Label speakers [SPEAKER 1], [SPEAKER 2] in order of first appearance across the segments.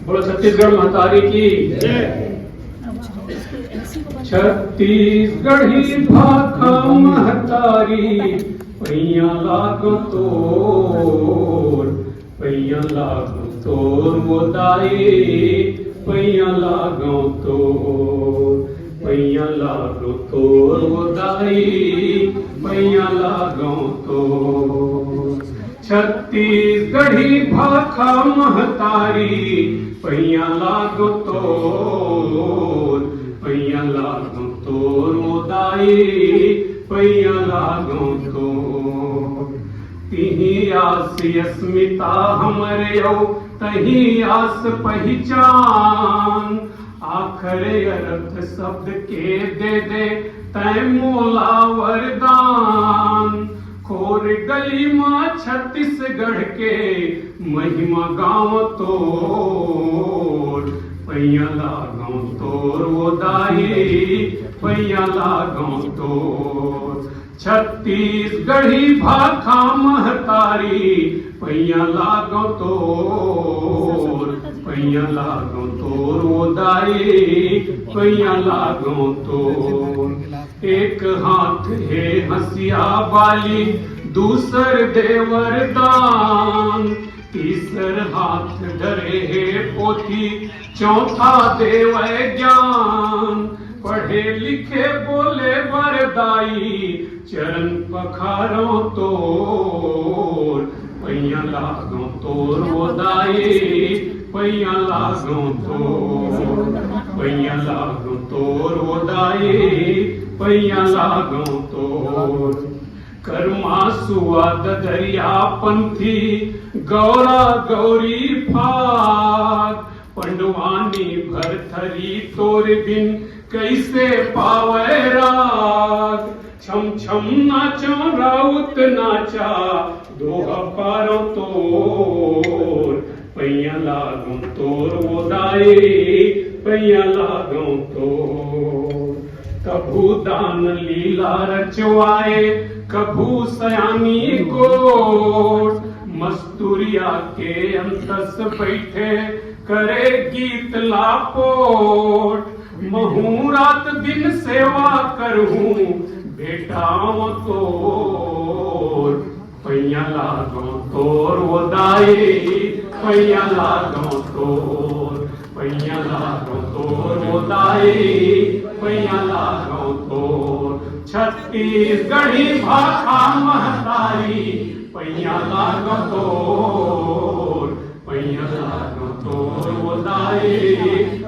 [SPEAKER 1] बोलो छत्तीसगढ़ महतारी की। छत्तीसगढ़ी भाखा महतारी पैया लागो तोर, पैया लागो तोर वो दाई, पैया लागो तोर, पैया लागो तोर वो दाई, पैया लागो तोर। छत्तीसगढ़ी भाखा महतारी पैया लागो तोर, पैया लागो तोर वो दाई, पैया लागो तोर। तिही आस अस्मिता हमरे यौ तही आस पहचान, आखरे अर्थ शब्द के दे दे तय मोला वरदान। खोर गली माँ छत्तीसगढ़ के महिमा गाँव तोर, पैया लागो तोर वो दाई, पैया लागो तोर। छत्तीसगढ़ी भाखा महतारी पैया लागो तोर, पैया लागो तोर वो दाई, पैया लागो तोर। एक हाथ है हंसिया बाली, दूसर देवर दान, तीसर हाथ धरे है पोथी, चौथा देवै ज्ञान। पढ़े लिखे बोले वरदाई, चरण पखारो तोर, पैया लागो तोर वो दाई, पैया लागो तोर, पैया लागो तोर वो दाई, पैया लागो तोर। कर्मा सुवाद दरिया पंथी गौरा गौरी फाग, पंडवानी भरथरी तोर बिन कैसे पावे राग। छम छम नाचो राउत नाचा, दोहा पारो तोर, पैया लागो तोर वो दाई, पैया लागो तोर। कभू दान लीला रचवाए, कभू सयानी गोट, मस्तूरिया के अंतस बैठे करे गीत लापोट। महू रात दिन सेवा करहूं बेटाओ तोर, पैया लागो तोर वो दाई, पैया लागो तोर, पैया लागो तोर वो दाई, पैया लागो तोर। छत्तीसगढ़ी भाखा महतारी पैया लागो तोर, पैया लागो तोर वो दाई,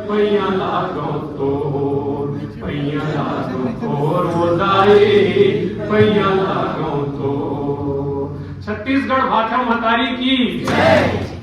[SPEAKER 1] पैया लागो तोर, पैया लागो तोर वो दाई, पैया लागो तोर। छत्तीसगढ़ भाखा महतारी की जय।